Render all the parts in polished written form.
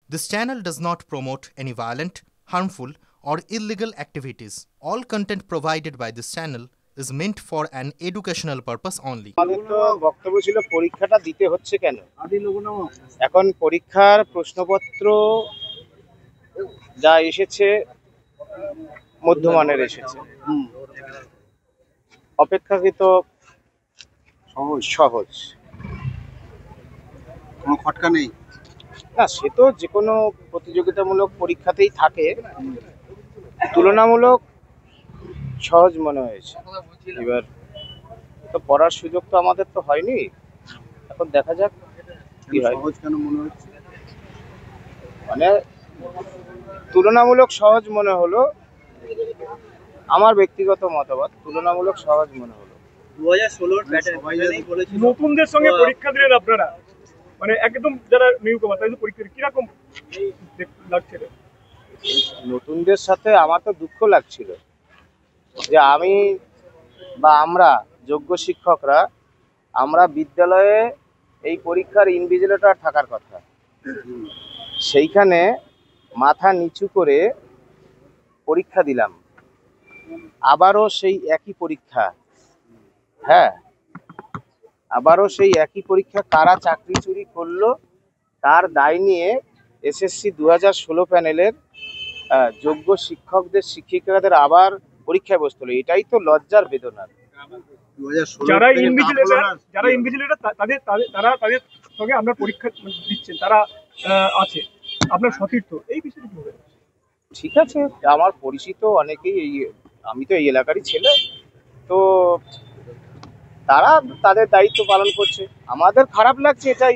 This channel does not promote any violent, harmful, or illegal activities. All content provided by this channel is meant for an educational purpose only. আমাদের তো বক্তব্য ছিল পরীক্ষাটা দিতে হচ্ছে কেন। এখন পরীক্ষার প্রশ্নপত্র যা এসেছে মধ্যমানের এসেছে, অপেক্ষাকৃত সহজ। কোনো খটকা নেই না, সে তো যে কোনো প্রতিযোগিতামূলক পরীক্ষাতেই থাকে, তুলনামূলক সহজ মনে হয়েছে। এবার তো পড়ার সুযোগ তো আমাদের তো হয়নি, এখন দেখা যাক কি হয়। সহজ কেন মনে হচ্ছে? মানে তুলনামূলক সহজ মনে হলো, আমার ব্যক্তিগত মতামত, তুলনামূলক সহজ মনে হলো। 2016 প্যাটার্নেই বলেছিল নতুনদের সঙ্গে পরীক্ষা দিলেন আপনারা, মানে একদম যারা নিউকমার তাদের পরীক্ষা কিরকম লাগছে? নতুনদের সাথে আমার তো দুঃখ লাগছিল যে আমি বা আমরা যোগ্য শিক্ষকরা, আমরা বিদ্যালয়ে এই পরীক্ষার ইনভিজিলেটর থাকার কথা, সেইখানে মাথা নিচু করে পরীক্ষা দিলাম, আবারও সেই একই পরীক্ষা। হ্যাঁ, আবারও সেই একই পরীক্ষা। কারা চাকরি চুরি করলো তার দায় নিয়ে এসএসসি 2016 প্যানেলের যোগ্য শিক্ষকদের শিক্ষিকাদের আবার পরীক্ষায় বসতে হলো। এটাই তো লজ্জার বেদনা। যারা ইনভিজিলেটর তাদের সঙ্গে আপনার পরীক্ষা দিচ্ছেন, তারা আছে আপনার সতীর্থ, এই বিষয়টি কি হবে? ঠিক আছে, আমার পরিচিত অনেকেই, আমি তো এই এলাকারই ছেলে, তো তারা তাদের দায়িত্ব পালন করছে। আমাদের খারাপ লাগছে এটাই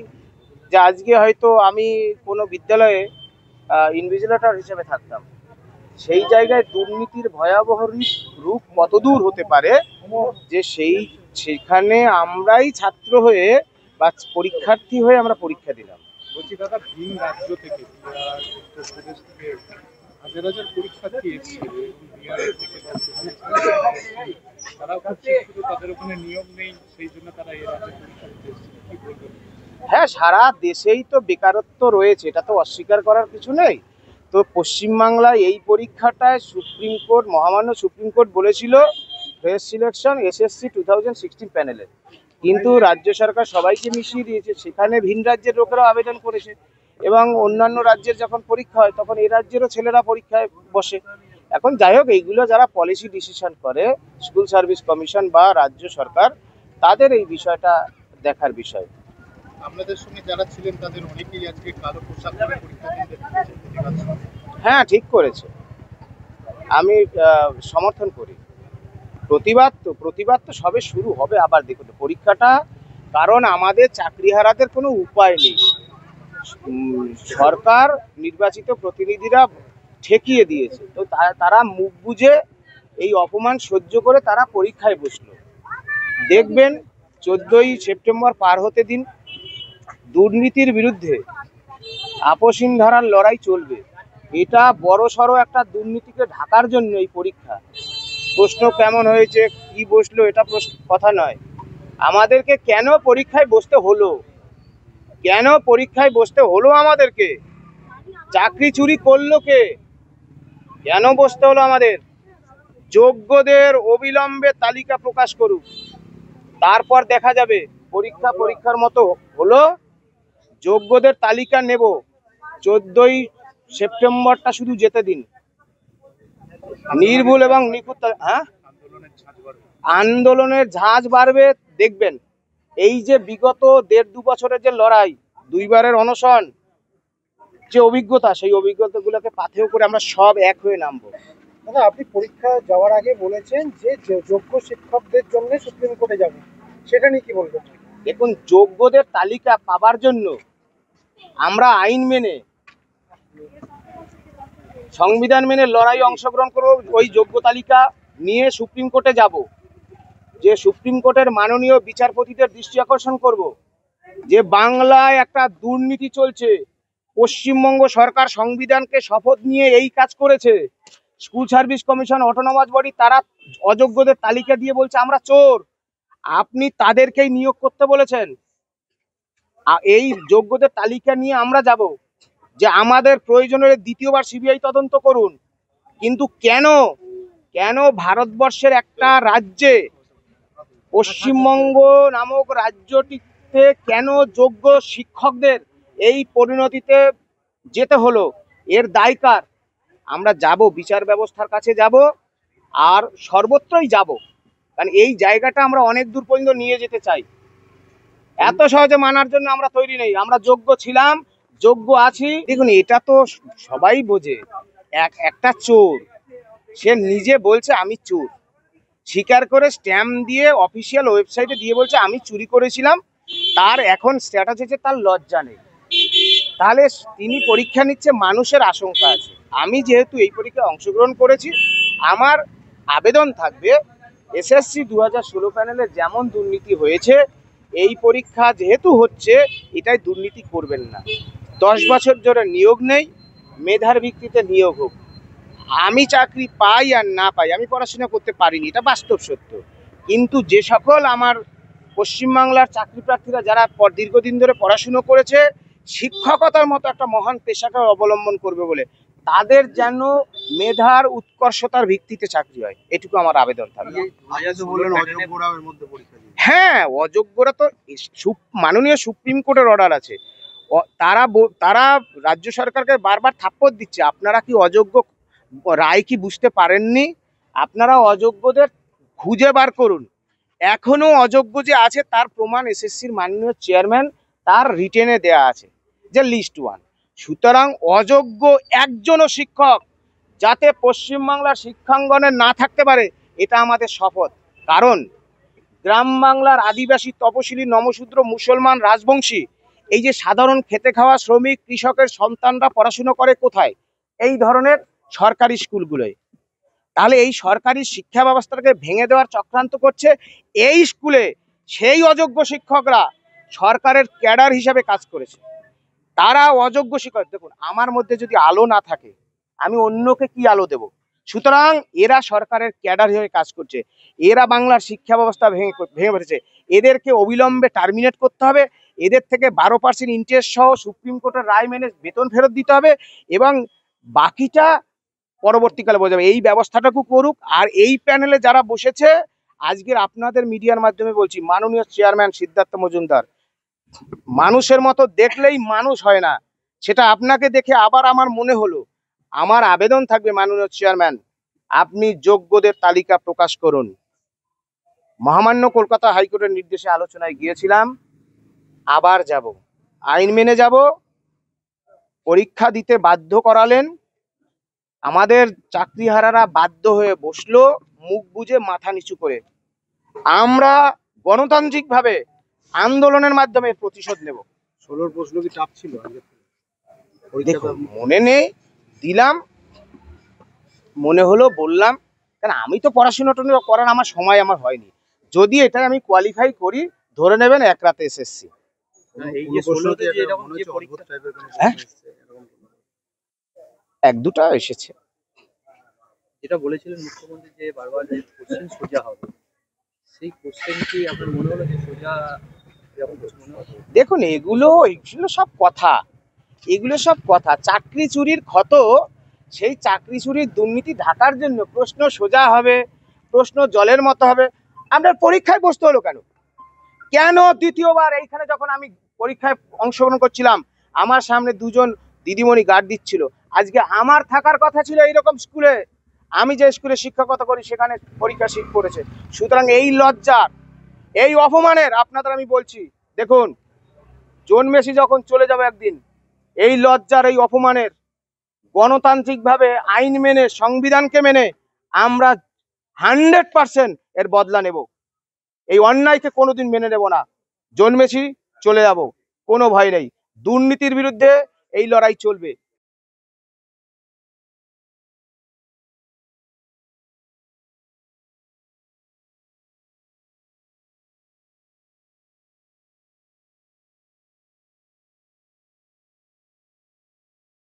যে আজকে হয়তো আমি কোনো বিদ্যালয়ে ইনভিজিলেটর হিসেবে থাকতাম, সেই জায়গায় দুর্নীতির ভয়াবহ রূপ কতদূর হতে পারে যে সেখানে আমরাই ছাত্র হয়ে বা পরীক্ষার্থী হয়ে আমরা পরীক্ষা দিলাম। বলছি দাদা, ভিন রাজ্য থেকে উত্তরপ্রদেশ থেকে হাজার হাজার পরীক্ষার্থী এসেছে, বিহারের থেকে তারা করছে, শুধু তাদের ওখানে নিয়ম নেই, সেই জন্য তারা এই রাজ্যে পরীক্ষা দিতে এসেছে। কি বলবেন? হ্যাঁ, সারা দেশেই তো বেকারত্ব রয়েছে, এটা তো অস্বীকার করার কিছু নেই। তো পশ্চিমবাংলায় এই পরীক্ষাটায় সুপ্রিম কোর্ট, মহামান্য সুপ্রিম কোর্ট বলেছিল ফ্রেশ সিলেকশন এসএসসি 2016 প্যানেলে, কিন্তু রাজ্য সরকার সবাইকে মিশিয়ে দিয়েছে। সেখানে ভিন রাজ্যের লোকেরাও আবেদন করেছে, এবং অন্যান্য রাজ্যের যখন পরীক্ষা হয় তখন এই রাজ্যেরও ছেলেরা পরীক্ষায় বসে। এখন যাই হোক, এইগুলো যারা পলিসি ডিসিশন করে, স্কুল সার্ভিস কমিশন বা রাজ্য সরকার, তাদের এই বিষয়টা দেখার বিষয়। আপনাদের সঙ্গে যারা ছিলেন তাদের অনেকেই আজকে কালো পোশাক পরে পরীক্ষা দিতে এসেছে। হ্যাঁ, ঠিক করেছে, আমি সমর্থন করি। প্রতিবাদ তো সবে শুরু হবে। আবার দেখুন পরীক্ষাটা, কারণ আমাদের চাকরিহারাদের কোনো উপায় নেই, সরকার নির্বাচিত প্রতিনিধিরা ঠেকিয়ে দিয়েছে, তো তারা মুখ বুজে এই অপমান সহ্য করে তারা পরীক্ষায় বসলো। দেখবেন 14ই সেপ্টেম্বর পার হতে দিন, দুর্নীতির বিরুদ্ধে আপসীন ধারার লড়াই চলবে। এটা বড়সড় একটা দুর্নীতিকে ঢাকার জন্য এই পরীক্ষা। প্রশ্ন কেমন হয়েছে, কি বসলো, এটা কথা নয়, আমাদেরকে কেন পরীক্ষায় বসতে হলো, কেন পরীক্ষায় বসতে হলো আমাদেরকে, চাকরি চুরি করলো কে, কেন বসতে হলো আমাদের। যোগ্যদের অবিলম্বে তালিকা প্রকাশ করুক, তারপর দেখা যাবে। পরীক্ষার মতো হলো, যোগ্যদের তালিকা নেব। 14ই সেপ্টেম্বরটা শুধু যেতে দিন, নির্ভুল এবং নিখুঁত। হ্যাঁ, আন্দোলনের ঝাঁজ বাড়বে দেখবেন। এই যে বিগত 1.5-2 বছরের যে লড়াই, 2বারের অনশন, যে অভিজ্ঞতা, সেই অভিজ্ঞতাগুলোকে পাথেয় করে আমরা সব এক হয়ে নামবো। দাদা, আপনি পরীক্ষা যাওয়ার আগে বলেছেন যে যোগ্য শিক্ষকদের জন্য সুপ্রিম কোর্টে যাবে, সেটা নিয়ে কি বলবেন? দেখুন, যোগ্যদের তালিকা পাবার জন্য আমরা আইন মেনে, সংবিধান মেনে লড়াই অংশগ্রহণ করব। ওই যোগ্য তালিকা নিয়ে সুপ্রিম কোর্টে যাব, যে সুপ্রিম কোর্টের মাননীয় বিচারপতিদের দৃষ্টি আকর্ষণ করব যে বাংলায় একটা দুর্নীতি চলছে। পশ্চিমবঙ্গ সরকার সংবিধানকে শপথ নিয়ে এই কাজ করেছে। School service commission, autonomous body, তারা অযোগ্যদের তালিকা দিয়ে বলছে আমরা চোর। আপনি তাদেরকেই নিয়োগ করতে বলেছেন। এই যোগ্যদের তালিকা নিয়ে আমরা যাব, যে আমাদের প্রয়োজন হলে দ্বিতীয়বার সিবিআই তদন্ত করুন, কিন্তু কেন কেন ভারতবর্ষের একটা রাজ্যে, পশ্চিমবঙ্গ নামক রাজ্যটিতে কেন যোগ্য শিক্ষকদের এই পরিণতিতে যেতে হলো? এর দায় কার? আমরা যাব, বিচার ব্যবস্থার কাছে যাব, আর সর্বত্রই যাব, কারণ এই জায়গাটা আমরা অনেক দূর পর্যন্ত নিয়ে যেতে চাই। এত সহজে মানার জন্য আমরা তৈরি নেই। আমরা যোগ্য ছিলাম, যোগ্য আছি। দেখুন, এটা তো সবাই বোঝে, একটা চোর, সে নিজে বলছে আমি চোর, স্বীকার করে স্ট্যাম্প দিয়ে অফিসিয়াল ওয়েবসাইটে দিয়ে বলছে আমি চুরি করেছিলাম, তার এখন স্ট্যাটাস হচ্ছে তার লজ্জা নেই। তাহলে তিনি পরীক্ষা নিচ্ছে, মানুষের আশঙ্কা আছে। আমি যেহেতু এই পরীক্ষায় অংশগ্রহণ করেছি, আমার আবেদন থাকবে এসএসসি 2016 প্যানেলে যেমন দুর্নীতি হয়েছে, এই পরীক্ষা যেহেতু হচ্ছে, এটাই দুর্নীতি করবেন না। 10 বছর ধরে নিয়োগ নেই, মেধার ভিত্তিতে নিয়োগ হোক। আমি চাকরি পাই আর না পাই, আমি পড়াশোনা করতে পারিনি, এটা বাস্তব সত্য, কিন্তু যে সকল আমার পশ্চিমবাংলার চাকরি প্রার্থীরা যারা দীর্ঘদিন ধরে পড়াশুনো করেছে, শিক্ষকতার মতো একটা মহান পেশাকে অবলম্বন করবে বলে, তাদের যেন মেধার উৎকর্ষতার ভিত্তিতে চাকরি হয়, এটুকু আমার আবেদন থাকবে। হ্যাঁ, অযোগ্যরা তো মাননীয় সুপ্রিম কোর্টের অর্ডার আছে, তারা রাজ্য সরকারকে বারবার থাপ্পড় দিচ্ছে, আপনারা কি অযোগ্য রায় কি বুঝতে পারেননি? আপনারা অযোগ্যদের খুঁজে বার করুন। এখনো অযোগ্য যে আছে তার প্রমাণ এসএসসির মাননীয় চেয়ারম্যান তার রিটেনে দেয়া আছে, যে লিস্ট 1। সুতরাং অযোগ্য একজনও শিক্ষক যাতে পশ্চিমবাংলার শিক্ষাঙ্গনে না থাকতে পারে, এটা আমাদের শপথ। কারণ গ্রাম বাংলার আদিবাসী, তপশিলি, নমশূদ্র, মুসলমান, রাজবংশী, এই যে সাধারণ খেতে খাওয়া শ্রমিক কৃষকের সন্তানরা পড়াশুনো করে কোথায়? এই ধরনের সরকারি স্কুলগুলোয়। তাহলে এই সরকারি শিক্ষা ব্যবস্থাটাকে ভেঙে দেওয়ার চক্রান্ত করছে এই স্কুলে। সেই অযোগ্য শিক্ষকরা সরকারের ক্যাডার হিসাবে কাজ করেছে, তারা অযোগ্য শিক্ষক। দেখুন, আমার মধ্যে যদি আলো না থাকে, আমি অন্যকে কি আলো দেব? সুতরাং এরা সরকারের ক্যাডার হিসেবে কাজ করছে, এরা বাংলার শিক্ষা ব্যবস্থা ভেঙে পড়েছে। এদেরকে অবিলম্বে টার্মিনেট করতে হবে, এদের থেকে 12% ইন্টারেস্ট সহ সুপ্রিম কোর্টের রায় মেনে বেতন ফেরত দিতে হবে, এবং বাকিটা পরবর্তীকালে বোঝা যাবে। এই ব্যবস্থাটাকে করুক। আর এই প্যানেলে যারা বসেছে, আজকের আপনাদের মিডিয়ার মাধ্যমে বলছি, মাননীয় চেয়ারম্যান সিদ্ধার্থ মজুমদার, মানুষের মতো দেখলেই মানুষ হয় না, সেটা আপনাকে দেখে আবার আমার মনে হলো। আমার আবেদন থাকবে মাননীয় চেয়ারম্যান, আপনি যোগ্যদের তালিকা প্রকাশ করুন। মহামান্য কলকাতা হাইকোর্টের নির্দেশে আলোচনায় গিয়েছিলাম, আবার যাব, আইন মেনে যাব। পরীক্ষা দিতে বাধ্য করালেন, আমাদের চাকরিহারারা বাধ্য হয়ে বসলো মুখ বুজে, মাথা নিচু করে। আমরা গণতান্ত্রিকভাবে আন্দোলনের মাধ্যমে প্রতিশোধ নেব। 16 প্রশ্ন কি চাপ ছিল? দেখুন, মনে নেই, দিলাম, মনে হলো বললাম, কারণ আমি তো পড়াশোনা করার আমার সময় আমার হয়নি। যদি এটা আমি কোয়ালিফাই করি, ধরে নেবেন 1 রাতে এসএসসি। হ্যাঁ, 1-2টা এসেছে। যেটা বলেছিলেন মুখ্যমন্ত্রী যে বারবার যে কোশ্চেন সোজা হবে, সেই কোশ্চেন কি আপনার মনে হলো যে সোজা এরকম মনে হলো? দেখুন, এগুলো সব কথা, এগুলো সব কথা। চাকরি চুরির ক্ষত, সেই চাকরি চুরির দুর্নীতি ঢাকার জন্য প্রশ্ন সোজা হবে, প্রশ্ন জলের মতো হবে। আপনার পরীক্ষায় বসতে হলো কেন? কেন দ্বিতীয়বার? এইখানে যখন আমি পরীক্ষায় অংশগ্রহণ করছিলাম, আমার সামনে 2জন দিদিমণি গার্ড দিচ্ছিল। আজকে আমার থাকার কথা ছিল এইরকম স্কুলে, আমি যে স্কুলে শিক্ষকতা করি সেখানে পরীক্ষা সিট পড়েছে। সুতরাং এই লজ্জার, এই অপমানের, আপনাদের আমি বলছি, দেখুন, জন্মেছি যখন চলে যাবে একদিন, এই লজ্জার, এই অপমানের গণতান্ত্রিকভাবে আইন মেনে, সংবিধানকে মেনে আমরা 100% এর বদলা নেব। এই অন্যায়কে কোনোদিন মেনে নেব না। জন্মেছি, চলে যাব, কোনো ভয় নেই। দুর্নীতির বিরুদ্ধে এই লড়াই চলবে।